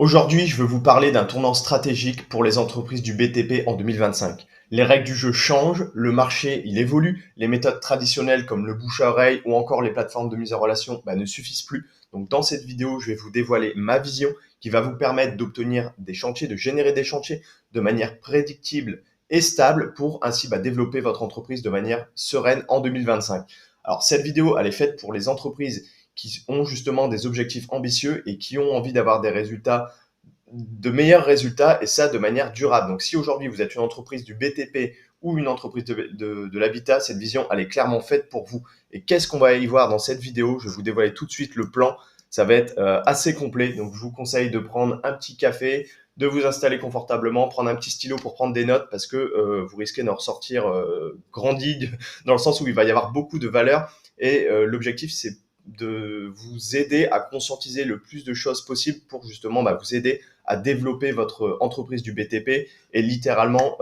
Aujourd'hui, je veux vous parler d'un tournant stratégique pour les entreprises du BTP en 2025. Les règles du jeu changent, le marché il évolue, les méthodes traditionnelles comme le bouche à oreille ou encore les plateformes de mise en relation ne suffisent plus. Donc dans cette vidéo, je vais vous dévoiler ma vision qui va vous permettre d'obtenir des chantiers, de générer des chantiers de manière prédictible et stable pour ainsi développer votre entreprise de manière sereine en 2025. Alors cette vidéo, elle est faite pour les entreprises qui ont justement des objectifs ambitieux et qui ont envie d'avoir des résultats, de meilleurs résultats, et ça de manière durable. Donc si aujourd'hui vous êtes une entreprise du BTP ou une entreprise de l'habitat, cette vision elle est clairement faite pour vous. Et qu'est-ce qu'on va y voir dans cette vidéo? Je vais vous dévoiler tout de suite le plan. Ça va être assez complet, donc je vous conseille de prendre un petit café, de vous installer confortablement, prendre un petit stylo pour prendre des notes parce que vous risquez d'en ressortir grandi dans le sens où il va y avoir beaucoup de valeur. Et l'objectif c'est de vous aider à conscientiser le plus de choses possible pour justement vous aider à développer votre entreprise du BTP et littéralement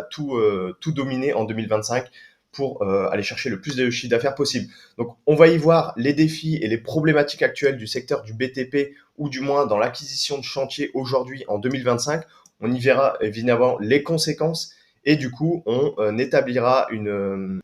tout dominer en 2025 pour aller chercher le plus de chiffre d'affaires possible. Donc on va y voir les défis et les problématiques actuelles du secteur du BTP ou du moins dans l'acquisition de chantier aujourd'hui en 2025. On y verra évidemment les conséquences et du coup, on établira une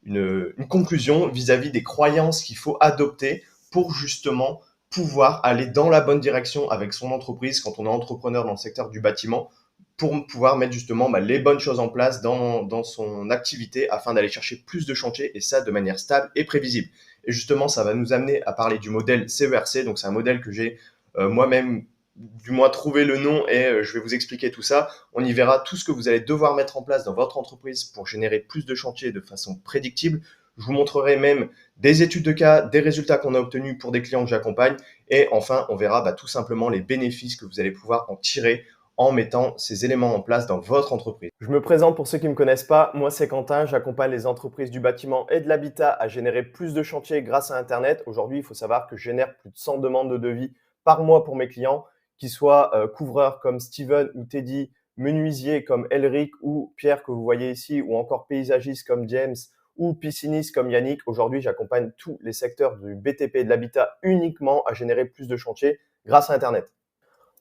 conclusion vis-à-vis des croyances qu'il faut adopter pour justement pouvoir aller dans la bonne direction avec son entreprise quand on est entrepreneur dans le secteur du bâtiment pour pouvoir mettre justement les bonnes choses en place dans son activité afin d'aller chercher plus de chantiers et ça de manière stable et prévisible. Et justement, ça va nous amener à parler du modèle CERC. Donc, c'est un modèle que j'ai moi-même du moins trouvé le nom et je vais vous expliquer tout ça. On y verra tout ce que vous allez devoir mettre en place dans votre entreprise pour générer plus de chantiers de façon prédictible. Je vous montrerai même des études de cas, des résultats qu'on a obtenus pour des clients que j'accompagne. Et enfin, on verra tout simplement les bénéfices que vous allez pouvoir en tirer en mettant ces éléments en place dans votre entreprise. Je me présente pour ceux qui ne me connaissent pas. Moi, c'est Quentin. J'accompagne les entreprises du bâtiment et de l'habitat à générer plus de chantiers grâce à Internet. Aujourd'hui, il faut savoir que je génère plus de 100 demandes de devis par mois pour mes clients, qu'ils soient couvreurs comme Steven ou Teddy, menuisiers comme Elric ou Pierre que vous voyez ici, ou encore paysagistes comme James ou piscinistes comme Yannick. Aujourd'hui, j'accompagne tous les secteurs du BTP et de l'habitat uniquement à générer plus de chantiers grâce à Internet.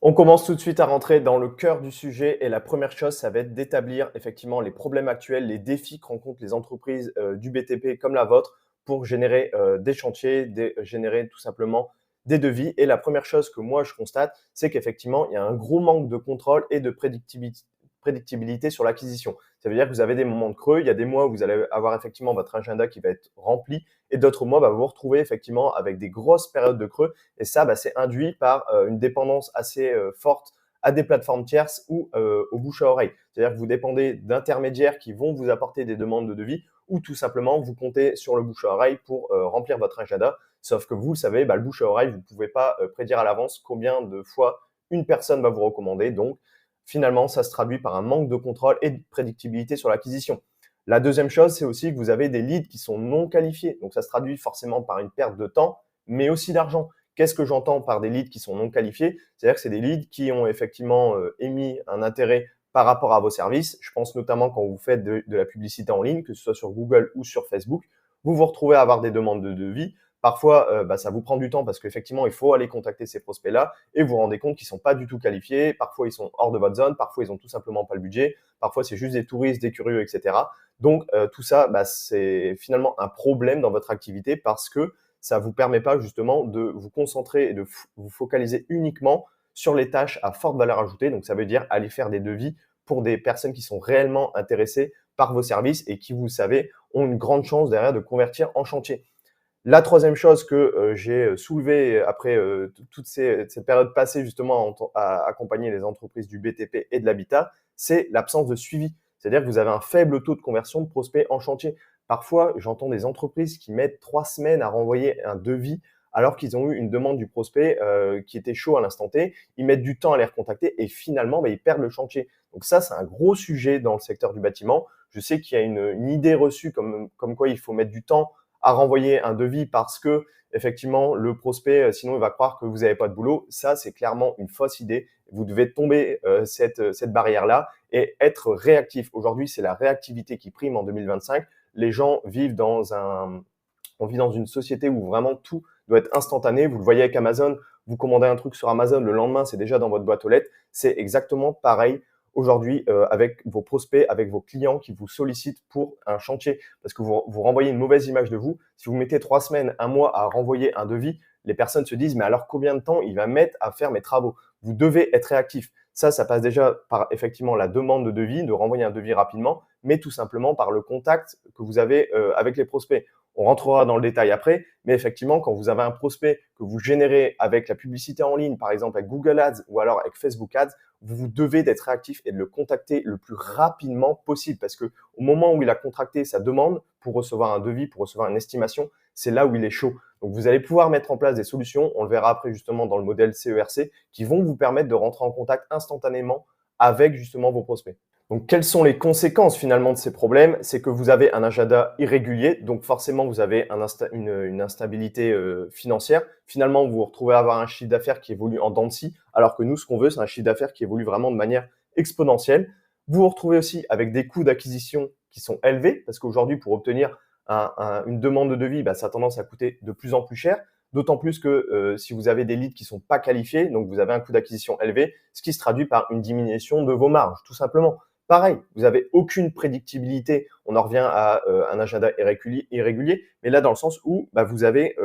On commence tout de suite à rentrer dans le cœur du sujet et la première chose, ça va être d'établir effectivement les problèmes actuels, les défis que rencontrent les entreprises du BTP comme la vôtre pour générer des chantiers, générer tout simplement des devis. Et la première chose que moi je constate, c'est qu'effectivement, il y a un gros manque de contrôle et de prédictibilité sur l'acquisition. Ça veut dire que vous avez des moments de creux, il y a des mois où vous allez avoir effectivement votre agenda qui va être rempli et d'autres mois, vous vous retrouvez effectivement avec des grosses périodes de creux et ça, c'est induit par une dépendance assez forte à des plateformes tierces ou au bouche à oreille. C'est-à-dire que vous dépendez d'intermédiaires qui vont vous apporter des demandes de devis ou tout simplement vous comptez sur le bouche à oreille pour remplir votre agenda. Sauf que vous le savez, le bouche à oreille, vous ne pouvez pas prédire à l'avance combien de fois une personne va vous recommander. Donc, finalement, ça se traduit par un manque de contrôle et de prédictibilité sur l'acquisition. La deuxième chose, c'est aussi que vous avez des leads qui sont non qualifiés. Donc, ça se traduit forcément par une perte de temps, mais aussi d'argent. Qu'est-ce que j'entends par des leads qui sont non qualifiés? C'est-à-dire que c'est des leads qui ont effectivement émis un intérêt par rapport à vos services. Je pense notamment quand vous faites de la publicité en ligne, que ce soit sur Google ou sur Facebook, vous vous retrouvez à avoir des demandes de devis. Parfois, ça vous prend du temps parce qu'effectivement, il faut aller contacter ces prospects-là et vous vous rendez compte qu'ils sont pas du tout qualifiés. Parfois, ils sont hors de votre zone. Parfois, ils ont tout simplement pas le budget. Parfois, c'est juste des touristes, des curieux, etc. Donc, tout ça, c'est finalement un problème dans votre activité parce que ça vous permet pas justement de vous concentrer et de vous focaliser uniquement sur les tâches à forte valeur ajoutée. Donc, ça veut dire aller faire des devis pour des personnes qui sont réellement intéressées par vos services et qui, vous savez, ont une grande chance derrière de convertir en chantier. La troisième chose que j'ai soulevée après toute cette période passée justement à accompagner les entreprises du BTP et de l'habitat, c'est l'absence de suivi. C'est-à-dire que vous avez un faible taux de conversion de prospects en chantier. Parfois, j'entends des entreprises qui mettent 3 semaines à renvoyer un devis alors qu'ils ont eu une demande du prospect qui était chaud à l'instant T. Ils mettent du temps à les recontacter et finalement, ils perdent le chantier. Donc ça, c'est un gros sujet dans le secteur du bâtiment. Je sais qu'il y a une idée reçue comme quoi il faut mettre du temps à renvoyer un devis parce que effectivement le prospect sinon il va croire que vous n'avez pas de boulot. Ça, c'est clairement une fausse idée. Vous devez tomber cette barrière-là et être réactif. Aujourd'hui, c'est la réactivité qui prime en 2025. Les gens vivent on vit dans une société où vraiment tout doit être instantané. Vous le voyez avec Amazon, vous commandez un truc sur Amazon, le lendemain, c'est déjà dans votre boîte aux lettres. C'est exactement pareil aujourd'hui avec vos prospects, avec vos clients qui vous sollicitent pour un chantier parce que vous renvoyez une mauvaise image de vous. Si vous mettez 3 semaines, un mois à renvoyer un devis, les personnes se disent « mais alors combien de temps il va mettre à faire mes travaux ?» Vous devez être réactif. Ça passe déjà par effectivement la demande de devis, de renvoyer un devis rapidement, mais tout simplement par le contact que vous avez avec les prospects. On rentrera dans le détail après, mais effectivement, quand vous avez un prospect que vous générez avec la publicité en ligne, par exemple avec Google Ads ou alors avec Facebook Ads, vous devez d'être réactif et de le contacter le plus rapidement possible parce que au moment où il a contracté sa demande pour recevoir un devis, pour recevoir une estimation, c'est là où il est chaud. Donc, vous allez pouvoir mettre en place des solutions, on le verra après justement dans le modèle CERC, qui vont vous permettre de rentrer en contact instantanément avec justement vos prospects. Donc, quelles sont les conséquences finalement de ces problèmes? C'est que vous avez un agenda irrégulier, donc forcément vous avez une instabilité financière. Finalement, vous vous retrouvez à avoir un chiffre d'affaires qui évolue en dents de scie, alors que nous, ce qu'on veut, c'est un chiffre d'affaires qui évolue vraiment de manière exponentielle. Vous vous retrouvez aussi avec des coûts d'acquisition qui sont élevés, parce qu'aujourd'hui, pour obtenir une demande de devis, ça a tendance à coûter de plus en plus cher. D'autant plus que si vous avez des leads qui sont pas qualifiés, donc vous avez un coût d'acquisition élevé, ce qui se traduit par une diminution de vos marges, tout simplement. Pareil, vous n'avez aucune prédictibilité. On en revient à un agenda irrégulier, mais là dans le sens où vous avez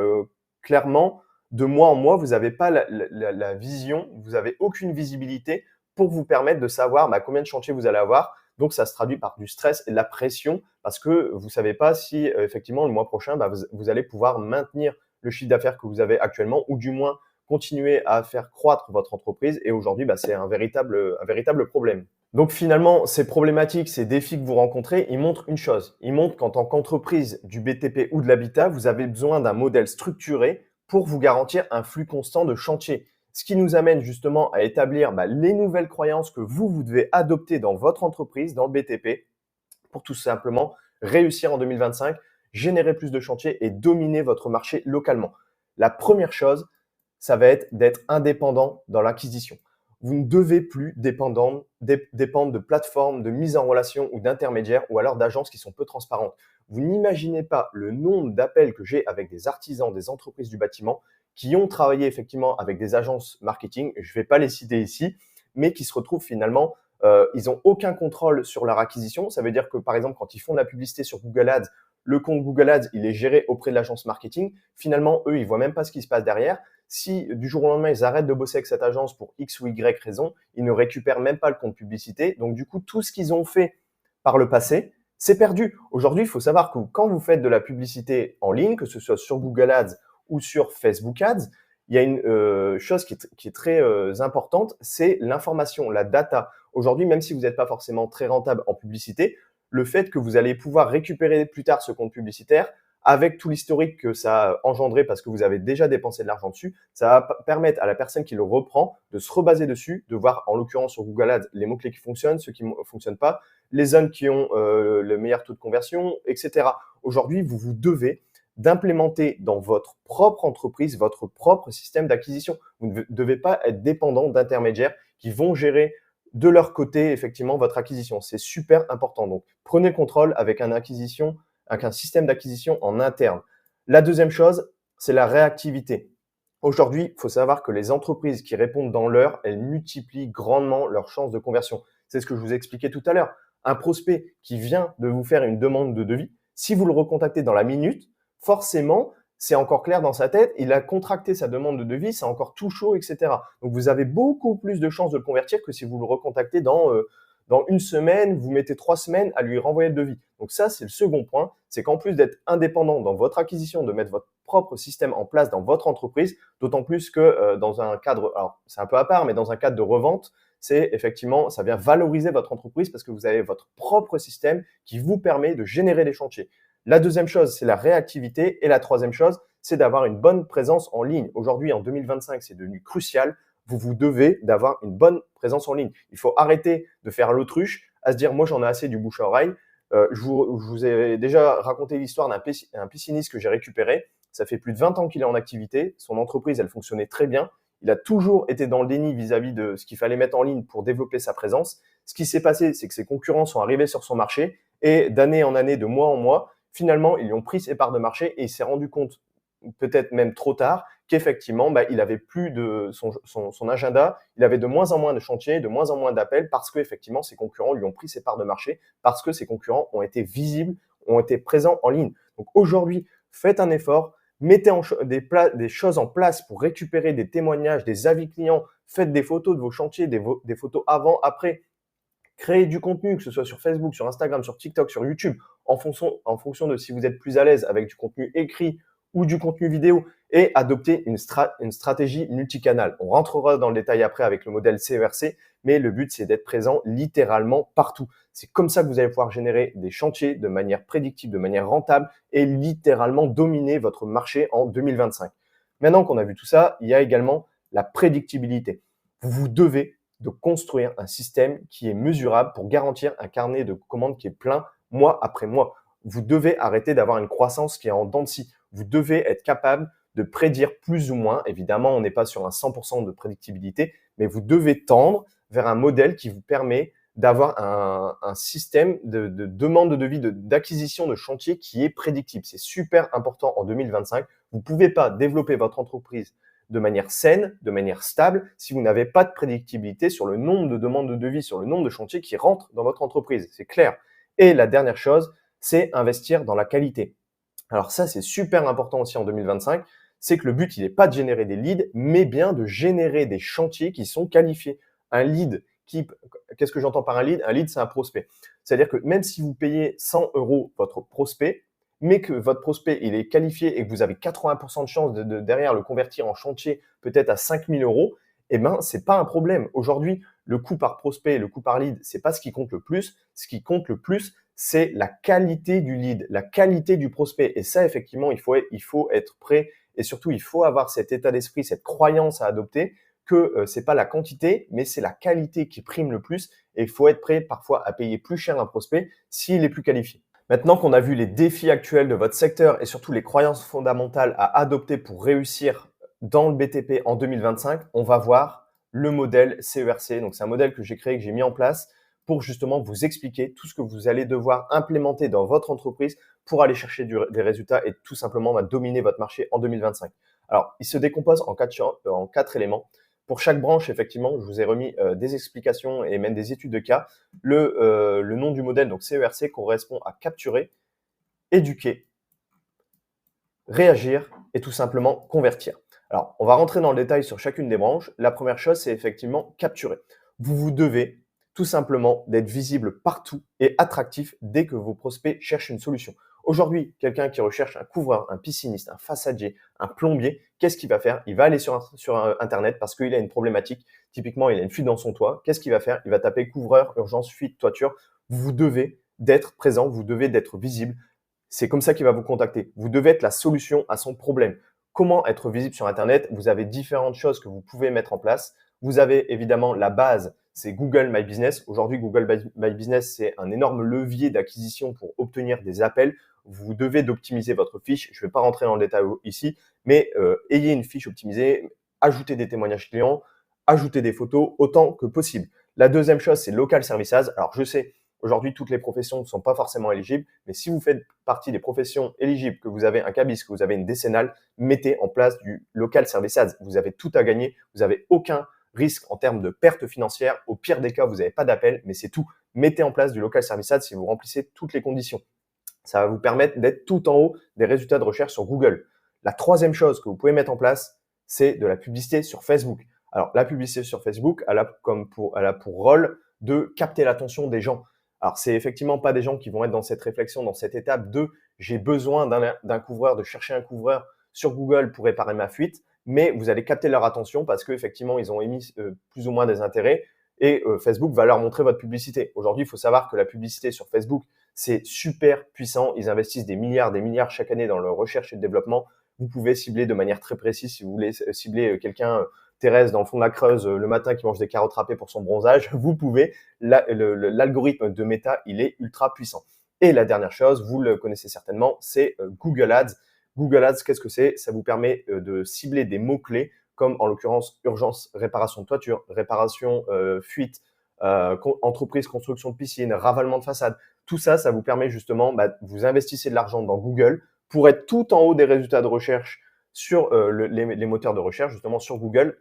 clairement, de mois en mois, vous n'avez pas la vision, vous n'avez aucune visibilité pour vous permettre de savoir combien de chantiers vous allez avoir. Donc, ça se traduit par du stress et de la pression parce que vous ne savez pas si effectivement le mois prochain, vous allez pouvoir maintenir le chiffre d'affaires que vous avez actuellement ou du moins continuer à faire croître votre entreprise. Et aujourd'hui, c'est un véritable problème. Donc finalement, ces problématiques, ces défis que vous rencontrez, ils montrent une chose. Ils montrent qu'en tant qu'entreprise du BTP ou de l'habitat, vous avez besoin d'un modèle structuré pour vous garantir un flux constant de chantier. Ce qui nous amène justement à établir les nouvelles croyances que vous devez adopter dans votre entreprise, dans le BTP, pour tout simplement réussir en 2025, générer plus de chantiers et dominer votre marché localement. La première chose, ça va être d'être indépendant dans l'acquisition. Vous ne devez plus dépendre de plateformes de mise en relation ou d'intermédiaires ou alors d'agences qui sont peu transparentes. Vous n'imaginez pas le nombre d'appels que j'ai avec des artisans, des entreprises du bâtiment qui ont travaillé effectivement avec des agences marketing, je ne vais pas les citer ici, mais qui se retrouvent finalement, ils n'ont aucun contrôle sur leur acquisition. Ça veut dire que par exemple, quand ils font de la publicité sur Google Ads, le compte Google Ads, il est géré auprès de l'agence marketing. Finalement, eux, ils voient même pas ce qui se passe derrière. Si du jour au lendemain, ils arrêtent de bosser avec cette agence pour X ou Y raison, ils ne récupèrent même pas le compte publicité. Donc, du coup, tout ce qu'ils ont fait par le passé, c'est perdu. Aujourd'hui, il faut savoir que quand vous faites de la publicité en ligne, que ce soit sur Google Ads ou sur Facebook Ads, il y a une chose qui est très importante, c'est l'information, la data. Aujourd'hui, même si vous n'êtes pas forcément très rentable en publicité, le fait que vous allez pouvoir récupérer plus tard ce compte publicitaire, avec tout l'historique que ça a engendré parce que vous avez déjà dépensé de l'argent dessus, ça va permettre à la personne qui le reprend de se rebaser dessus, de voir en l'occurrence sur Google Ads les mots-clés qui fonctionnent, ceux qui ne fonctionnent pas, les zones qui ont le meilleur taux de conversion, etc. Aujourd'hui, vous devez d'implémenter dans votre propre entreprise votre propre système d'acquisition. Vous ne devez pas être dépendant d'intermédiaires qui vont gérer de leur côté effectivement votre acquisition. C'est super important. Donc, prenez le contrôle avec un système d'acquisition en interne. La deuxième chose, c'est la réactivité. Aujourd'hui, il faut savoir que les entreprises qui répondent dans l'heure, elles multiplient grandement leurs chances de conversion. C'est ce que je vous expliquais tout à l'heure. Un prospect qui vient de vous faire une demande de devis, si vous le recontactez dans la minute, forcément, c'est encore clair dans sa tête, il a contracté sa demande de devis, c'est encore tout chaud, etc. Donc, vous avez beaucoup plus de chances de le convertir que si vous le recontactez dans une semaine, vous mettez 3 semaines à lui renvoyer le devis. Donc ça, c'est le second point, c'est qu'en plus d'être indépendant dans votre acquisition, de mettre votre propre système en place dans votre entreprise, d'autant plus que dans un cadre, alors c'est un peu à part, mais dans un cadre de revente, c'est effectivement, ça vient valoriser votre entreprise parce que vous avez votre propre système qui vous permet de générer des chantiers. La deuxième chose, c'est la réactivité. Et la troisième chose, c'est d'avoir une bonne présence en ligne. Aujourd'hui, en 2025, c'est devenu crucial. Vous devez d'avoir une bonne présence en ligne. Il faut arrêter de faire l'autruche, à se dire, moi, j'en ai assez du bouche à oreille. Je vous ai déjà raconté l'histoire d'un pisciniste que j'ai récupéré. Ça fait plus de 20 ans qu'il est en activité. Son entreprise, elle fonctionnait très bien. Il a toujours été dans le déni vis-à-vis de ce qu'il fallait mettre en ligne pour développer sa présence. Ce qui s'est passé, c'est que ses concurrents sont arrivés sur son marché et d'année en année, de mois en mois, finalement, ils lui ont pris ses parts de marché et il s'est rendu compte peut-être même trop tard, qu'effectivement, il avait plus de son agenda, il avait de moins en moins de chantiers, de moins en moins d'appels parce qu'effectivement, ses concurrents lui ont pris ses parts de marché, parce que ses concurrents ont été visibles, ont été présents en ligne. Donc aujourd'hui, faites un effort, mettez des choses en place pour récupérer des témoignages, des avis clients, faites des photos de vos chantiers, des photos avant, après, créez du contenu, que ce soit sur Facebook, sur Instagram, sur TikTok, sur YouTube, en fonction de si vous êtes plus à l'aise avec du contenu écrit ou du contenu vidéo, et adoptez une stratégie multicanal. On rentrera dans le détail après avec le modèle CERC, mais le but, c'est d'être présent littéralement partout. C'est comme ça que vous allez pouvoir générer des chantiers de manière prédictive, de manière rentable, et littéralement dominer votre marché en 2025. Maintenant qu'on a vu tout ça, il y a également la prédictibilité. Vous devez de construire un système qui est mesurable pour garantir un carnet de commandes qui est plein mois après mois. Vous devez arrêter d'avoir une croissance qui est en dents de scie. Vous devez être capable de prédire plus ou moins. Évidemment, on n'est pas sur un 100% de prédictibilité, mais vous devez tendre vers un modèle qui vous permet d'avoir un système de demande de devis, d'acquisition de chantier qui est prédictible. C'est super important en 2025. Vous ne pouvez pas développer votre entreprise de manière saine, de manière stable, si vous n'avez pas de prédictibilité sur le nombre de demandes de devis, sur le nombre de chantiers qui rentrent dans votre entreprise. C'est clair. Et la dernière chose, c'est investir dans la qualité. Alors ça, c'est super important aussi en 2025. C'est que le but, il n'est pas de générer des leads, mais bien de générer des chantiers qui sont qualifiés. Un lead, qu'est-ce que j'entends par un lead? Un lead, c'est un prospect. C'est-à-dire que même si vous payez 100 € votre prospect, mais que votre prospect il est qualifié et que vous avez 80% de chances de derrière le convertir en chantier peut-être à 5 000 €, eh ben c'est pas un problème. Aujourd'hui, le coût par prospect, le coût par lead, c'est pas ce qui compte le plus. Ce qui compte le plus, c'est la qualité du lead, la qualité du prospect. Et ça, effectivement, il faut être prêt et surtout, il faut avoir cet état d'esprit, cette croyance à adopter que c'est pas la quantité, mais c'est la qualité qui prime le plus. Et il faut être prêt parfois à payer plus cher un prospect s'il est plus qualifié. Maintenant qu'on a vu les défis actuels de votre secteur et surtout les croyances fondamentales à adopter pour réussir dans le BTP en 2025, on va voir le modèle CERC. Donc, c'est un modèle que j'ai créé, que j'ai mis en place pour justement vous expliquer tout ce que vous allez devoir implémenter dans votre entreprise pour aller chercher des résultats et tout simplement dominer votre marché en 2025. Alors, il se décompose en quatre éléments. Pour chaque branche, effectivement, je vous ai remis des explications et même des études de cas. Le nom du modèle, donc CERC, correspond à capturer, éduquer, réagir et tout simplement convertir. Alors, on va rentrer dans le détail sur chacune des branches. La première chose, c'est effectivement capturer. Vous devez tout simplement d'être visible partout et attractif dès que vos prospects cherchent une solution. Aujourd'hui, quelqu'un qui recherche un couvreur, un pisciniste, un façadier, un plombier, qu'est-ce qu'il va faire? Il va aller sur Internet parce qu'il a une problématique. Typiquement, il a une fuite dans son toit. Qu'est-ce qu'il va faire? Il va taper couvreur, urgence, fuite, toiture. Vous devez d'être présent, vous devez d'être visible. C'est comme ça qu'il va vous contacter. Vous devez être la solution à son problème. Comment être visible sur Internet? Vous avez différentes choses que vous pouvez mettre en place. Vous avez évidemment la base, c'est Google My Business. Aujourd'hui, Google My Business, c'est un énorme levier d'acquisition pour obtenir des appels. Vous devez d'optimiser votre fiche. Je ne vais pas rentrer dans le détail ici, mais ayez une fiche optimisée, ajoutez des témoignages clients, ajoutez des photos autant que possible. La deuxième chose, c'est Local Services. Alors, je sais, aujourd'hui, toutes les professions ne sont pas forcément éligibles, mais si vous faites partie des professions éligibles, que vous avez un cabis, que vous avez une décennale, mettez en place du Local Services. Vous avez tout à gagner, vous n'avez aucun risque en termes de perte financière. Au pire des cas, vous n'avez pas d'appel, mais c'est tout. Mettez en place du Local Services si vous remplissez toutes les conditions. Ça va vous permettre d'être tout en haut des résultats de recherche sur Google. La troisième chose que vous pouvez mettre en place, c'est de la publicité sur Facebook. Alors, la publicité sur Facebook, elle a pour rôle de capter l'attention des gens. Alors, c'est effectivement pas des gens qui vont être dans cette réflexion, dans cette étape de j'ai besoin d'un couvreur, de chercher un couvreur sur Google pour réparer ma fuite, mais vous allez capter leur attention parce qu'effectivement, ils ont émis plus ou moins des intérêts et Facebook va leur montrer votre publicité. Aujourd'hui, il faut savoir que la publicité sur Facebook, c'est super puissant. Ils investissent des milliards chaque année dans leur recherche et développement. Vous pouvez cibler de manière très précise si vous voulez cibler quelqu'un, Thérèse, dans le fond de la Creuse, le matin qui mange des carottes râpées pour son bronzage. Vous pouvez. L'algorithme de Meta, il est ultra puissant. Et la dernière chose, vous le connaissez certainement, c'est Google Ads. Google Ads, qu'est-ce que c'est? Ça vous permet de cibler des mots-clés comme en l'occurrence urgence, réparation de toiture, réparation, fuite, entreprise, construction de piscine, ravalement de façade. Tout ça, ça vous permet justement, vous investissez de l'argent dans Google pour être tout en haut des résultats de recherche sur les moteurs de recherche, justement sur Google,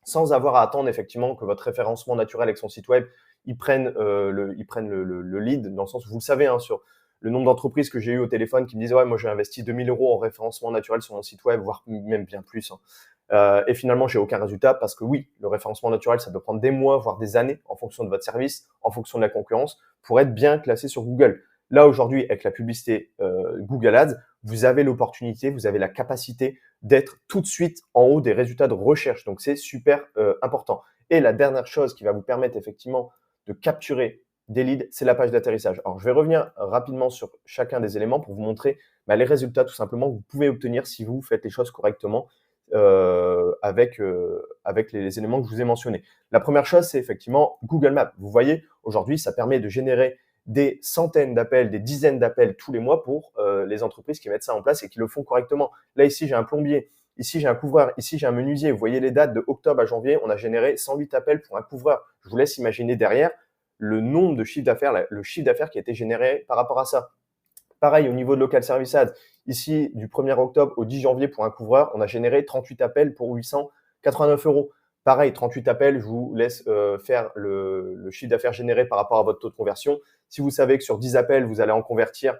sans avoir à attendre effectivement que votre référencement naturel avec son site web, ils prennent le lead, dans le sens où vous le savez, hein, sur le nombre d'entreprises que j'ai eu au téléphone qui me disaient « Ouais, moi j'ai investi 2 000 € en référencement naturel sur mon site web, voire même bien plus. Hein. » Et finalement, j'ai aucun résultat parce que oui, le référencement naturel, ça peut prendre des mois, voire des années en fonction de votre service, en fonction de la concurrence, pour être bien classé sur Google. Là, aujourd'hui, avec la publicité Google Ads, vous avez l'opportunité, vous avez la capacité d'être tout de suite en haut des résultats de recherche. Donc, c'est super important. Et la dernière chose qui va vous permettre effectivement de capturer des leads, c'est la page d'atterrissage. Alors, je vais revenir rapidement sur chacun des éléments pour vous montrer les résultats tout simplement que vous pouvez obtenir si vous faites les choses correctement avec les éléments que je vous ai mentionnés. La première chose, c'est effectivement Google Maps. Vous voyez, aujourd'hui, ça permet de générer des centaines d'appels, des dizaines d'appels tous les mois pour les entreprises qui mettent ça en place et qui le font correctement. Là, ici, j'ai un plombier. Ici, j'ai un couvreur. Ici, j'ai un menuisier. Vous voyez les dates de octobre à janvier. On a généré 108 appels pour un couvreur. Je vous laisse imaginer derrière le nombre de chiffres d'affaires, le chiffre d'affaires qui a été généré par rapport à ça. Pareil, au niveau de Local Service Ads, ici, du 1er octobre au 10 janvier pour un couvreur, on a généré 38 appels pour 889 €. Pareil, 38 appels, je vous laisse faire le chiffre d'affaires généré par rapport à votre taux de conversion. Si vous savez que sur 10 appels, vous allez en convertir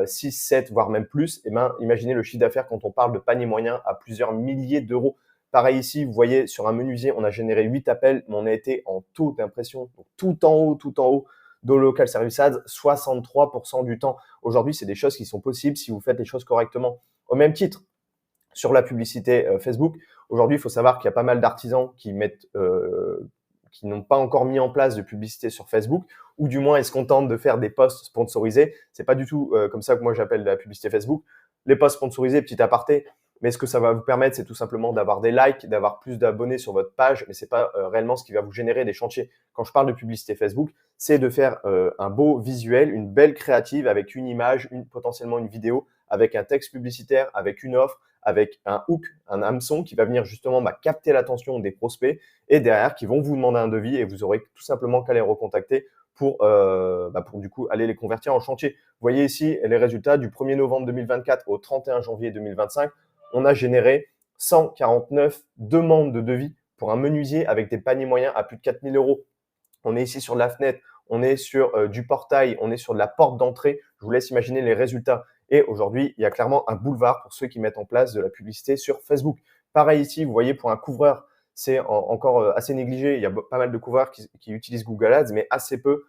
6, 7, voire même plus, eh ben, imaginez le chiffre d'affaires quand on parle de panier moyen à plusieurs milliers d'euros. Pareil ici, vous voyez, sur un menuisier, on a généré 8 appels, mais on a été en taux d'impression, donc tout en haut, de Local Service Ads, 63% du temps. Aujourd'hui, c'est des choses qui sont possibles si vous faites les choses correctement. Au même titre, sur la publicité Facebook, aujourd'hui, il faut savoir qu'il y a pas mal d'artisans qui n'ont pas encore mis en place de publicité sur Facebook, ou du moins ils se contentent de faire des posts sponsorisés. C'est pas du tout comme ça que moi j'appelle la publicité Facebook. Les posts sponsorisés, petit aparté, mais ce que ça va vous permettre, c'est tout simplement d'avoir des likes, d'avoir plus d'abonnés sur votre page, mais c'est pas réellement ce qui va vous générer des chantiers. Quand je parle de publicité Facebook, c'est de faire un beau visuel, une belle créative avec une image, potentiellement une vidéo, avec un texte publicitaire, avec une offre, avec un hook, un hameçon qui va venir justement capter l'attention des prospects et derrière qui vont vous demander un devis et vous aurez tout simplement qu'à les recontacter pour du coup aller les convertir en chantier. Vous voyez ici les résultats du 1er novembre 2024 au 31 janvier 2025. On a généré 149 demandes de devis pour un menuisier avec des paniers moyens à plus de 4 000 €. On est ici sur de la fenêtre, on est sur du portail, on est sur de la porte d'entrée. Je vous laisse imaginer les résultats. Et aujourd'hui, il y a clairement un boulevard pour ceux qui mettent en place de la publicité sur Facebook. Pareil ici, vous voyez, pour un couvreur, c'est encore assez négligé. Il y a pas mal de couvreurs qui utilisent Google Ads, mais assez peu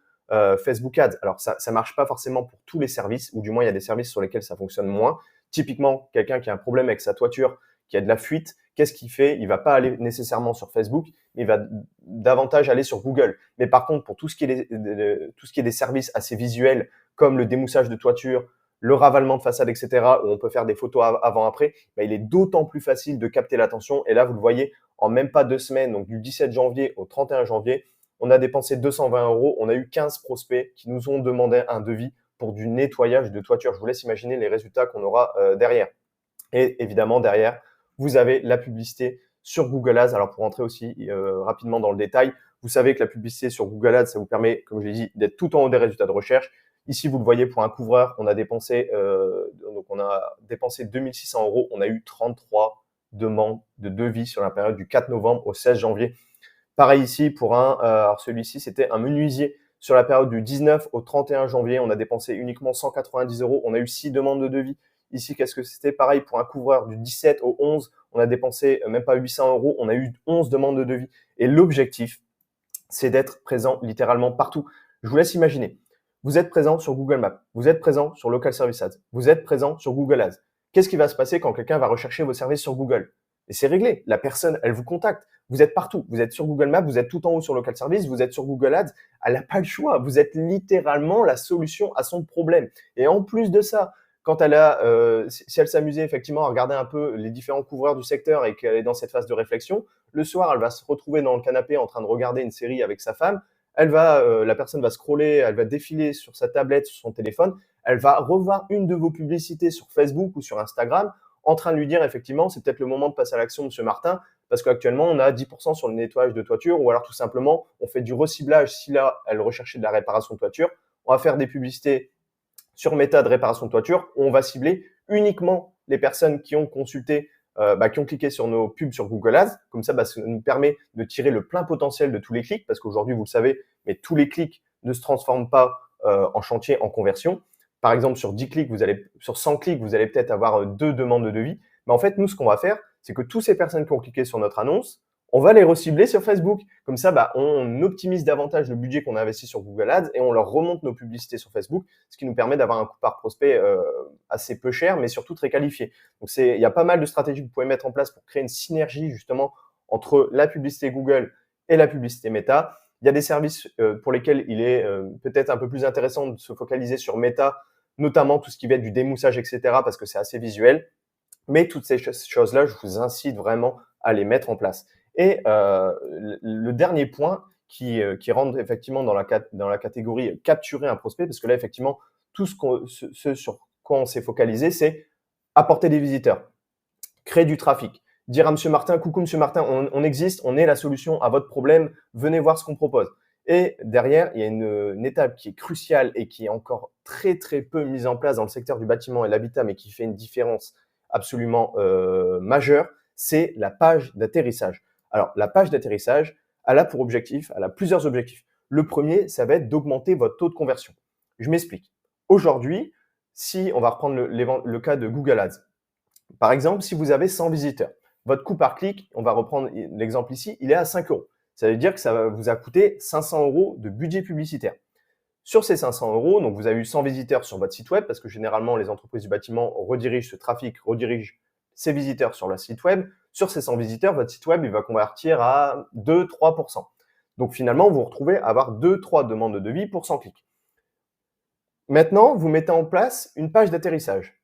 Facebook Ads. Alors, ça marche pas forcément pour tous les services, ou du moins, il y a des services sur lesquels ça fonctionne moins. Typiquement, quelqu'un qui a un problème avec sa toiture, qui a de la fuite, qu'est-ce qu'il fait? Il va pas aller nécessairement sur Facebook, mais il va davantage aller sur Google. Mais par contre, pour tout ce qui est des services assez visuels, comme le démoussage de toiture, le ravalement de façade, etc., où on peut faire des photos avant-après, il est d'autant plus facile de capter l'attention. Et là, vous le voyez, en même pas 2 semaines, donc du 17 janvier au 31 janvier, on a dépensé 220 €. On a eu 15 prospects qui nous ont demandé un devis pour du nettoyage de toiture. Je vous laisse imaginer les résultats qu'on aura derrière. Et évidemment, derrière, vous avez la publicité sur Google Ads. Alors, pour rentrer aussi rapidement dans le détail, vous savez que la publicité sur Google Ads, ça vous permet, comme je l'ai dit, d'être tout en haut des résultats de recherche. Ici, vous le voyez, pour un couvreur, on a dépensé 2600 €. On a eu 33 demandes de devis sur la période du 4 novembre au 16 janvier. Pareil ici, pour alors celui-ci, c'était un menuisier. Sur la période du 19 au 31 janvier, on a dépensé uniquement 190 €. On a eu 6 demandes de devis. Ici, qu'est-ce que c'était? Pareil, pour un couvreur du 17 au 11, on a dépensé même pas 800 €. On a eu 11 demandes de devis. Et l'objectif, c'est d'être présent littéralement partout. Je vous laisse imaginer. Vous êtes présent sur Google Maps, vous êtes présent sur Local Service Ads, vous êtes présent sur Google Ads. Qu'est-ce qui va se passer quand quelqu'un va rechercher vos services sur Google? Et c'est réglé. La personne, elle vous contacte. Vous êtes partout. Vous êtes sur Google Maps, vous êtes tout en haut sur Local Service, vous êtes sur Google Ads. Elle n'a pas le choix. Vous êtes littéralement la solution à son problème. Et en plus de ça, quand si elle s'amusait effectivement à regarder un peu les différents couvreurs du secteur et qu'elle est dans cette phase de réflexion, le soir, elle va se retrouver dans le canapé en train de regarder une série avec sa femme. La personne va scroller, elle va défiler sur sa tablette, sur son téléphone. Elle va revoir une de vos publicités sur Facebook ou sur Instagram en train de lui dire effectivement, c'est peut-être le moment de passer à l'action, Monsieur Martin, parce qu'actuellement, on a 10% sur le nettoyage de toiture, ou alors tout simplement, on fait du reciblage. Si là, elle recherchait de la réparation de toiture, on va faire des publicités sur Meta de réparation de toiture, où on va cibler uniquement les personnes qui ont consulté qui ont cliqué sur nos pubs sur Google Ads. Comme ça, ça nous permet de tirer le plein potentiel de tous les clics, parce qu'aujourd'hui, vous le savez, mais tous les clics ne se transforment pas en chantier, en conversion. Par exemple, sur 10 clics, sur 100 clics, vous allez peut-être avoir 2 demandes de devis. Mais en fait, nous, ce qu'on va faire, c'est que toutes ces personnes qui ont cliqué sur notre annonce, on va les recibler sur Facebook. Comme ça, on optimise davantage le budget qu'on a investi sur Google Ads et on leur remonte nos publicités sur Facebook, ce qui nous permet d'avoir un coût par prospect assez peu cher, mais surtout très qualifié. Donc, il y a pas mal de stratégies que vous pouvez mettre en place pour créer une synergie justement entre la publicité Google et la publicité Meta. Il y a des services pour lesquels il est peut-être un peu plus intéressant de se focaliser sur Meta, notamment tout ce qui va être du démoussage, etc., parce que c'est assez visuel. Mais toutes ces choses-là, je vous incite vraiment à les mettre en place. Et le dernier point qui rentre effectivement dans la catégorie capturer un prospect, parce que là, effectivement, tout ce sur quoi on s'est focalisé, c'est apporter des visiteurs, créer du trafic, dire à Monsieur Martin, coucou Monsieur Martin, on existe, on est la solution à votre problème, venez voir ce qu'on propose. Et derrière, il y a une étape qui est cruciale et qui est encore très très peu mise en place dans le secteur du bâtiment et l'habitat, mais qui fait une différence absolument majeure, c'est la page d'atterrissage. Alors, la page d'atterrissage, elle a plusieurs objectifs. Le premier, ça va être d'augmenter votre taux de conversion. Je m'explique. Aujourd'hui, si on va reprendre le cas de Google Ads, par exemple, si vous avez 100 visiteurs, votre coût par clic, on va reprendre l'exemple ici, il est à 5 euros. Ça veut dire que ça vous a coûté 500 euros de budget publicitaire. Sur ces 500 euros, donc vous avez eu 100 visiteurs sur votre site web, parce que généralement, les entreprises du bâtiment redirigent ce trafic, redirigent ces visiteurs sur leur site web. Sur ces 100 visiteurs, votre site web, il va convertir à 2-3%. Donc finalement, vous vous retrouvez à avoir 2-3 demandes de devis pour 100 clics. Maintenant, vous mettez en place une page d'atterrissage.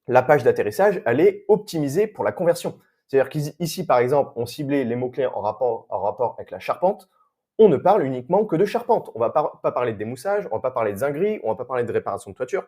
La page d'atterrissage, elle est optimisée pour la conversion. C'est-à-dire qu'ici, par exemple, on ciblait les mots-clés en rapport avec la charpente. On ne parle uniquement que de charpente. On ne va pas parler de démoussage, on ne va pas parler de zinguerie, on ne va pas parler de réparation de toiture.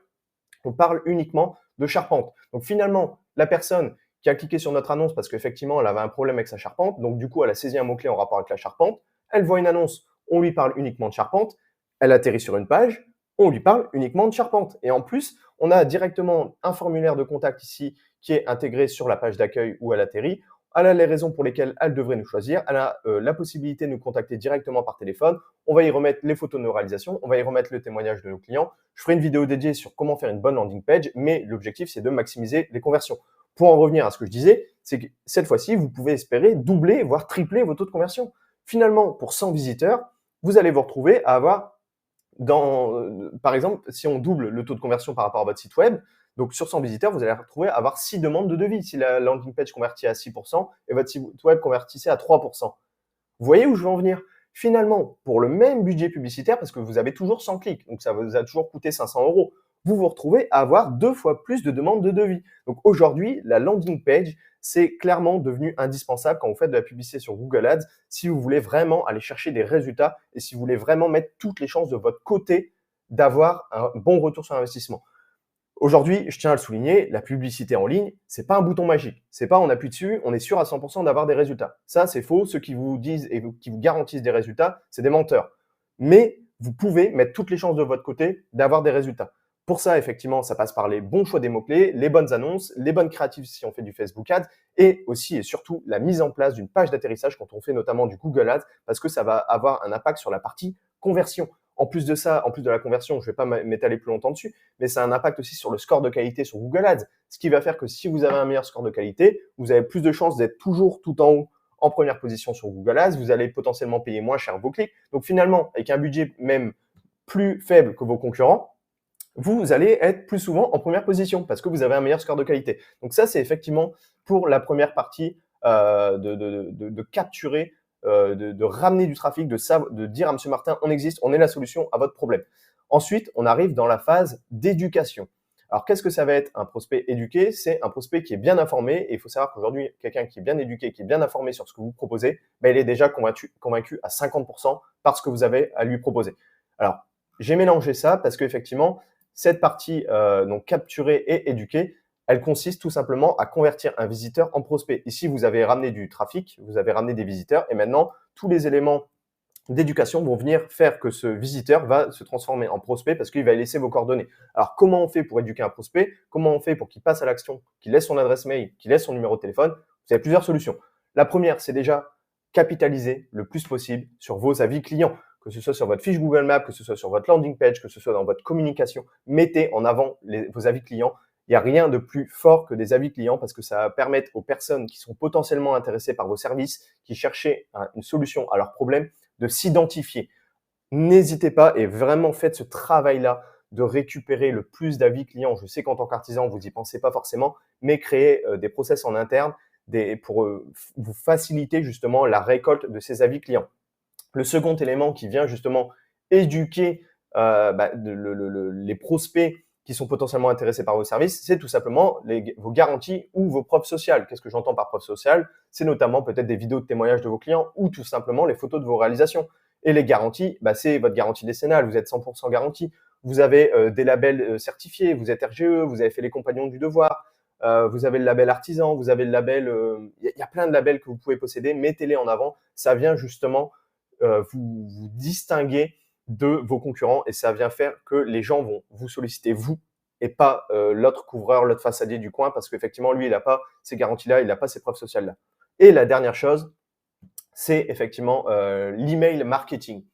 On parle uniquement de charpente. Donc finalement, la personne qui a cliqué sur notre annonce parce qu'effectivement, elle avait un problème avec sa charpente, donc du coup, elle a saisi un mot-clé en rapport avec la charpente, elle voit une annonce, on lui parle uniquement de charpente, elle atterrit sur une page, on lui parle uniquement de charpente. Et en plus, on a directement un formulaire de contact ici qui est intégré sur la page d'accueil où elle atterrit. Elle a les raisons pour lesquelles elle devrait nous choisir. Elle a la possibilité de nous contacter directement par téléphone. On va y remettre les photos de nos réalisations. On va y remettre le témoignage de nos clients. Je ferai une vidéo dédiée sur comment faire une bonne landing page, mais l'objectif, c'est de maximiser les conversions. Pour en revenir à ce que je disais, c'est que cette fois-ci, vous pouvez espérer doubler, voire tripler vos taux de conversion. Finalement, pour 100 visiteurs, vous allez vous retrouver à avoir, par exemple, si on double le taux de conversion par rapport à votre site web, donc sur 100 visiteurs, vous allez retrouver à avoir 6 demandes de devis si la landing page convertit à 6% et votre site web convertissait à 3%. Vous voyez où je veux en venir? Finalement, pour le même budget publicitaire, parce que vous avez toujours 100 clics, donc ça vous a toujours coûté 500 euros, vous vous retrouvez à avoir 2 fois plus de demandes de devis. Donc aujourd'hui, la landing page, c'est clairement devenu indispensable quand vous faites de la publicité sur Google Ads, si vous voulez vraiment aller chercher des résultats et si vous voulez vraiment mettre toutes les chances de votre côté d'avoir un bon retour sur investissement. Aujourd'hui, je tiens à le souligner, la publicité en ligne, c'est pas un bouton magique. C'est pas on appuie dessus, on est sûr à 100% d'avoir des résultats. Ça, c'est faux. Ceux qui vous disent et qui vous garantissent des résultats, c'est des menteurs. Mais vous pouvez mettre toutes les chances de votre côté d'avoir des résultats. Pour ça, effectivement, ça passe par les bons choix des mots-clés, les bonnes annonces, les bonnes créatives si on fait du Facebook Ads et aussi et surtout la mise en place d'une page d'atterrissage quand on fait notamment du Google Ads parce que ça va avoir un impact sur la partie conversion. En plus de ça, en plus de la conversion, je ne vais pas m'étaler plus longtemps dessus, mais ça a un impact aussi sur le score de qualité sur Google Ads, ce qui va faire que si vous avez un meilleur score de qualité, vous avez plus de chances d'être toujours tout en haut en première position sur Google Ads, vous allez potentiellement payer moins cher vos clics. Donc finalement, avec un budget même plus faible que vos concurrents, vous allez être plus souvent en première position parce que vous avez un meilleur score de qualité. Donc ça, c'est effectivement pour la première partie de capturer de ramener du trafic, de dire à Monsieur Martin, on existe, on est la solution à votre problème. Ensuite, on arrive dans la phase d'éducation. Alors, qu'est-ce que ça va être un prospect éduqué? C'est un prospect qui est bien informé et il faut savoir qu'aujourd'hui, quelqu'un qui est bien éduqué, qui est bien informé sur ce que vous proposez, il est déjà convaincu à 50% par ce que vous avez à lui proposer. Alors, j'ai mélangé ça parce qu'effectivement, cette partie donc capturer et éduquer, elle consiste tout simplement à convertir un visiteur en prospect. Ici, vous avez ramené du trafic, vous avez ramené des visiteurs et maintenant, tous les éléments d'éducation vont venir faire que ce visiteur va se transformer en prospect parce qu'il va laisser vos coordonnées. Alors, comment on fait pour éduquer un prospect? Comment on fait pour qu'il passe à l'action, qu'il laisse son adresse mail, qu'il laisse son numéro de téléphone? Vous avez plusieurs solutions. La première, c'est déjà capitaliser le plus possible sur vos avis clients, que ce soit sur votre fiche Google Maps, que ce soit sur votre landing page, que ce soit dans votre communication. Mettez en avant vos avis clients. Il n'y a rien de plus fort que des avis clients parce que ça va permettre aux personnes qui sont potentiellement intéressées par vos services, qui cherchaient une solution à leurs problèmes, de s'identifier. N'hésitez pas et vraiment faites ce travail-là de récupérer le plus d'avis clients. Je sais qu'en tant qu'artisan, vous n'y pensez pas forcément, mais créez des process en interne pour vous faciliter justement la récolte de ces avis clients. Le second élément qui vient justement éduquer les prospects qui sont potentiellement intéressés par vos services, c'est tout simplement vos garanties ou vos preuves sociales. Qu'est-ce que j'entends par preuves sociales? C'est notamment peut-être des vidéos de témoignages de vos clients ou tout simplement les photos de vos réalisations. Et les garanties, c'est votre garantie décennale, vous êtes 100% garanti. Vous avez des labels certifiés, vous êtes RGE, vous avez fait les compagnons du devoir, vous avez le label artisan, vous avez le label… Il y a plein de labels que vous pouvez posséder, mettez-les en avant. Ça vient justement vous distinguer de vos concurrents et ça vient faire que les gens vont vous solliciter vous et pas l'autre couvreur, l'autre façadier du coin parce qu'effectivement, lui, il n'a pas ces garanties-là, il n'a pas ces preuves sociales-là. Et la dernière chose, c'est effectivement l'email marketing.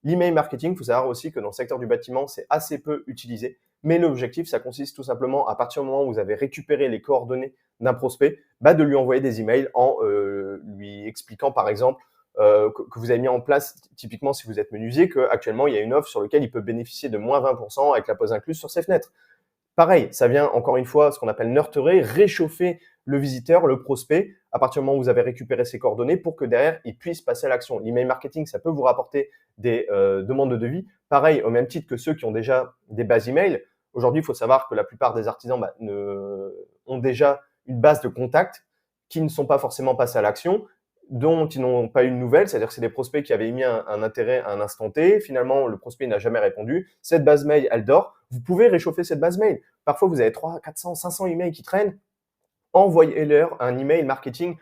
L'email marketing, il faut savoir aussi que dans le secteur du bâtiment, c'est assez peu utilisé. Mais l'objectif, ça consiste tout simplement, à partir du moment où vous avez récupéré les coordonnées d'un prospect, de lui envoyer des emails en lui expliquant, par exemple, que vous avez mis en place, typiquement si vous êtes menuisier, qu'actuellement, il y a une offre sur laquelle il peut bénéficier de moins 20% avec la pose incluse sur ses fenêtres. Pareil, ça vient encore une fois, ce qu'on appelle nurturer, réchauffer le visiteur, le prospect, à partir du moment où vous avez récupéré ses coordonnées pour que derrière, il puisse passer à l'action. L'email marketing, ça peut vous rapporter des demandes de devis. Pareil, au même titre que ceux qui ont déjà des bases email. Aujourd'hui, il faut savoir que la plupart des artisans ont déjà une base de contacts qui ne sont pas forcément passés à l'action, dont ils n'ont pas eu de nouvelles, c'est-à-dire que c'est des prospects qui avaient émis un intérêt à un instant T. Finalement, le prospect n'a jamais répondu. Cette base mail, elle dort. Vous pouvez réchauffer cette base mail. Parfois, vous avez 300, 400, 500 emails qui traînent. Envoyez-leur un email marketing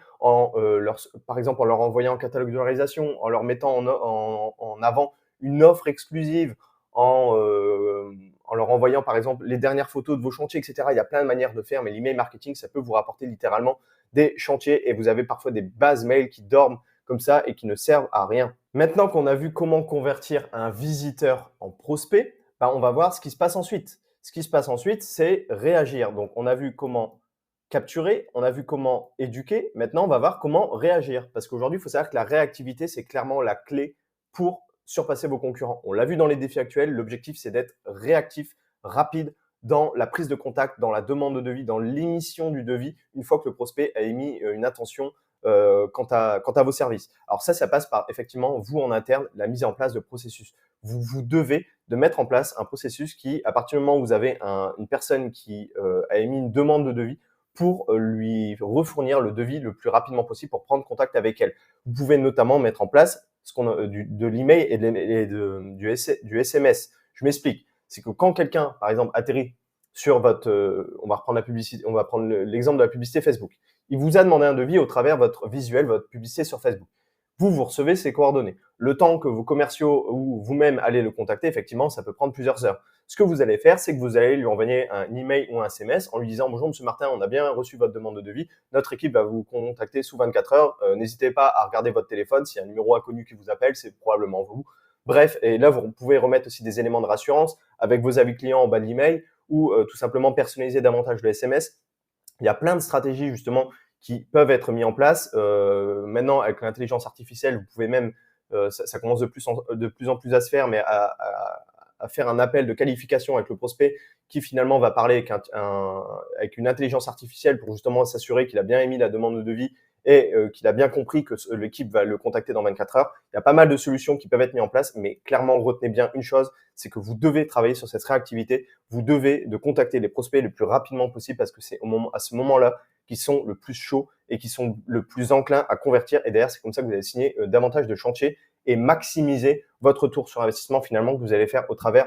par exemple en leur envoyant un catalogue de réalisation, en leur mettant en avant une offre exclusive, en leur envoyant par exemple les dernières photos de vos chantiers, etc. Il y a plein de manières de faire, mais l'email marketing, ça peut vous rapporter littéralement des chantiers et vous avez parfois des bases mail qui dorment comme ça et qui ne servent à rien. Maintenant qu'on a vu comment convertir un visiteur en prospect, on va voir ce qui se passe ensuite. Ce qui se passe ensuite, c'est réagir. Donc, on a vu comment capturer, on a vu comment éduquer. Maintenant, on va voir comment réagir. Parce qu'aujourd'hui, il faut savoir que la réactivité, c'est clairement la clé pour surpasser vos concurrents. On l'a vu dans les défis actuels, l'objectif, c'est d'être réactif, rapide dans la prise de contact, dans la demande de devis, dans l'émission du devis, une fois que le prospect a émis une intention quant à vos services. Alors ça passe par effectivement, vous en interne, la mise en place de processus. Vous devez de mettre en place un processus qui, à partir du moment où vous avez une personne qui a émis une demande de devis, pour lui refournir le devis le plus rapidement possible pour prendre contact avec elle. Vous pouvez notamment mettre en place de l'email et du SMS. Je m'explique. C'est que quand quelqu'un, par exemple, atterrit sur on va reprendre la publicité, on va prendre l'exemple de la publicité Facebook. Il vous a demandé un devis au travers de votre visuel, votre publicité sur Facebook. Vous recevez ses coordonnées. Le temps que vos commerciaux ou vous-même allez le contacter, effectivement, ça peut prendre plusieurs heures. Ce que vous allez faire, c'est que vous allez lui envoyer un email ou un SMS en lui disant « Bonjour, Monsieur Martin, on a bien reçu votre demande de devis. Notre équipe va vous contacter sous 24 heures. N'hésitez pas à regarder votre téléphone. S'il y a un numéro inconnu qui vous appelle, c'est probablement vous. » Bref, et là, vous pouvez remettre aussi des éléments de rassurance avec vos avis clients en bas de l'email ou tout simplement personnaliser davantage le SMS. Il y a plein de stratégies, justement, qui peuvent être mis en place. Maintenant, avec l'intelligence artificielle, vous pouvez même, ça commence de plus en plus à se faire, mais à faire un appel de qualification avec le prospect qui finalement va parler avec une intelligence artificielle pour justement s'assurer qu'il a bien émis la demande de devis et qu'il a bien compris que l'équipe va le contacter dans 24 heures. Il y a pas mal de solutions qui peuvent être mises en place, mais clairement, retenez bien une chose, c'est que vous devez travailler sur cette réactivité. Vous devez de contacter les prospects le plus rapidement possible parce que c'est à ce moment-là qui sont le plus chauds et qui sont le plus enclins à convertir. Et derrière, c'est comme ça que vous allez signer davantage de chantiers et maximiser votre retour sur investissement finalement que vous allez faire au travers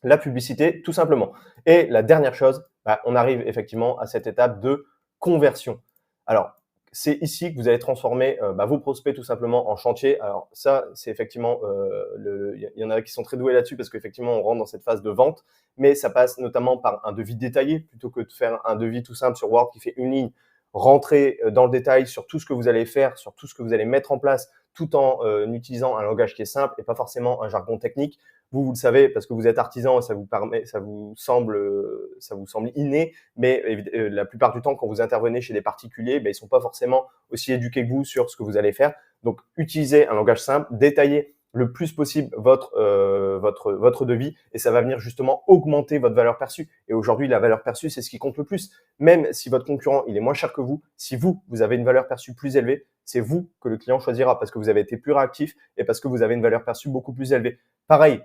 de la publicité, tout simplement. Et la dernière chose, on arrive effectivement à cette étape de conversion. Alors, c'est ici que vous allez transformer vos prospects tout simplement en chantier. Alors ça, c'est effectivement, il y en a qui sont très doués là-dessus parce qu'effectivement, on rentre dans cette phase de vente, mais ça passe notamment par un devis détaillé plutôt que de faire un devis tout simple sur Word qui fait une ligne. rentrer dans le détail sur tout ce que vous allez faire, sur tout ce que vous allez mettre en place, tout en utilisant un langage qui est simple et pas forcément un jargon technique. Vous le savez parce que vous êtes artisan et ça vous semble inné, mais la plupart du temps, quand vous intervenez chez des particuliers, ils sont pas forcément aussi éduqués que vous sur ce que vous allez faire. Donc, utilisez un langage simple, détaillez le plus possible votre devis et ça va venir justement augmenter votre valeur perçue. Et aujourd'hui, la valeur perçue, c'est ce qui compte le plus. Même si votre concurrent, il est moins cher que vous, si vous avez une valeur perçue plus élevée, c'est vous que le client choisira parce que vous avez été plus réactif et parce que vous avez une valeur perçue beaucoup plus élevée. Pareil,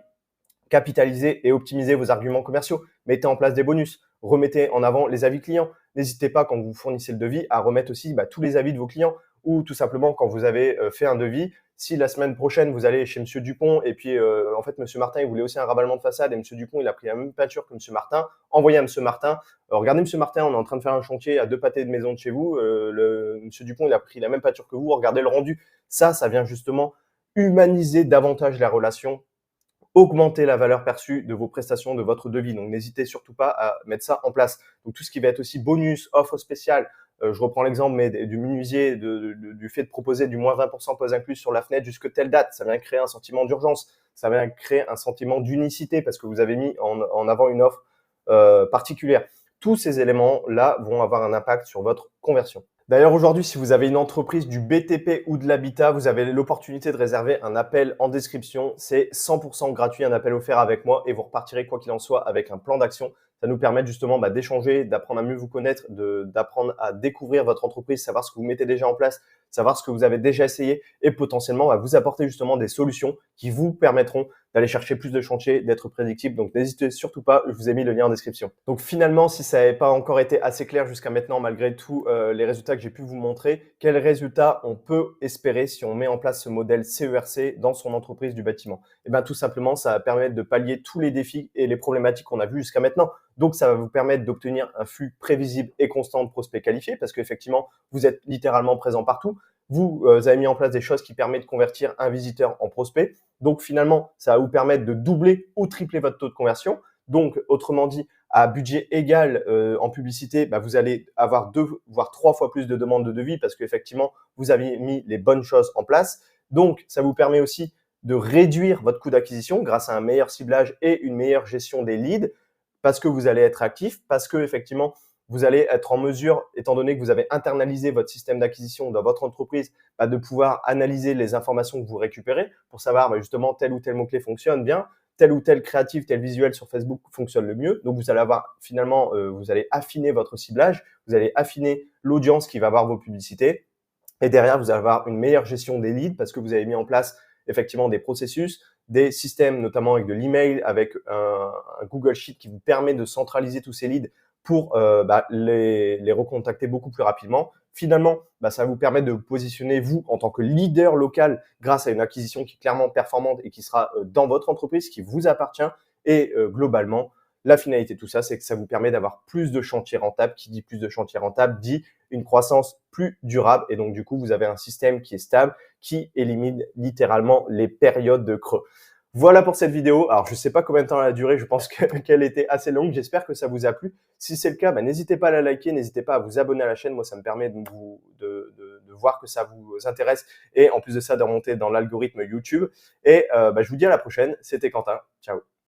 capitalisez et optimisez vos arguments commerciaux. Mettez en place des bonus. Remettez en avant les avis clients. N'hésitez pas, quand vous fournissez le devis, à remettre aussi tous les avis de vos clients ou tout simplement quand vous avez fait un devis. Si la semaine prochaine, vous allez chez Monsieur Dupont et puis en fait, Monsieur Martin, il voulait aussi un raballement de façade et Monsieur Dupont, il a pris la même peinture que Monsieur Martin, envoyez à Monsieur Martin. Regardez Monsieur Martin, on est en train de faire un chantier à 2 pâtés de maison de chez vous. Monsieur Dupont, il a pris la même peinture que vous. Regardez le rendu. Ça vient justement humaniser davantage la relation, augmenter la valeur perçue de vos prestations, de votre devis. Donc, n'hésitez surtout pas à mettre ça en place. Donc, tout ce qui va être aussi bonus, offre spéciale, je reprends l'exemple mais du menuisier, du fait de proposer du moins 20% pose inclus sur la fenêtre jusque telle date, ça vient créer un sentiment d'urgence, ça vient créer un sentiment d'unicité parce que vous avez mis en avant une offre particulière. Tous ces éléments-là vont avoir un impact sur votre conversion. D'ailleurs, aujourd'hui, si vous avez une entreprise du BTP ou de l'habitat, vous avez l'opportunité de réserver un appel en description. C'est 100% gratuit, un appel offert avec moi et vous repartirez quoi qu'il en soit avec un plan d'action. Ça nous permet justement d'échanger, d'apprendre à mieux vous connaître, d'apprendre à découvrir votre entreprise, savoir ce que vous mettez déjà en place, savoir ce que vous avez déjà essayé et potentiellement vous apporter justement des solutions qui vous permettront d'aller chercher plus de chantiers, d'être prédictible. Donc, n'hésitez surtout pas, je vous ai mis le lien en description. Donc, finalement, si ça n'avait pas encore été assez clair jusqu'à maintenant, malgré tous les résultats que j'ai pu vous montrer, quels résultats on peut espérer si on met en place ce modèle CERC dans son entreprise du bâtiment? Eh bien, tout simplement, ça va permettre de pallier tous les défis et les problématiques qu'on a vues jusqu'à maintenant. Donc, ça va vous permettre d'obtenir un flux prévisible et constant de prospects qualifiés parce qu'effectivement, vous êtes littéralement présent partout. Vous avez mis en place des choses qui permettent de convertir un visiteur en prospect. Donc, finalement, ça va vous permettre de doubler ou tripler votre taux de conversion. Donc, autrement dit, à budget égal en publicité, vous allez avoir 2 voire 3 fois plus de demandes de devis parce qu'effectivement, vous avez mis les bonnes choses en place. Donc, ça vous permet aussi de réduire votre coût d'acquisition grâce à un meilleur ciblage et une meilleure gestion des leads parce que vous allez être actif, parce que effectivement, vous allez être en mesure, étant donné que vous avez internalisé votre système d'acquisition dans votre entreprise, de pouvoir analyser les informations que vous récupérez pour savoir justement tel ou tel mot-clé fonctionne bien, tel ou tel créatif, tel visuel sur Facebook fonctionne le mieux. Donc, vous allez avoir finalement, vous allez affiner votre ciblage, vous allez affiner l'audience qui va voir vos publicités et derrière, vous allez avoir une meilleure gestion des leads parce que vous avez mis en place effectivement des processus, des systèmes notamment avec de l'email, avec un Google Sheet qui vous permet de centraliser tous ces leads pour les recontacter beaucoup plus rapidement. Finalement, ça va vous permettre de vous positionner, vous, en tant que leader local grâce à une acquisition qui est clairement performante et qui sera dans votre entreprise, qui vous appartient. Et globalement, la finalité de tout ça, c'est que ça vous permet d'avoir plus de chantiers rentables. Qui dit plus de chantiers rentables dit une croissance plus durable. Et donc, du coup, vous avez un système qui est stable, qui élimine littéralement les périodes de creux. Voilà pour cette vidéo. Alors, je ne sais pas combien de temps elle a duré. Je pense qu'elle était assez longue. J'espère que ça vous a plu. Si c'est le cas, n'hésitez pas à la liker. N'hésitez pas à vous abonner à la chaîne. Moi, ça me permet de voir que ça vous intéresse. Et en plus de ça, de remonter dans l'algorithme YouTube. Et je vous dis à la prochaine. C'était Quentin. Ciao.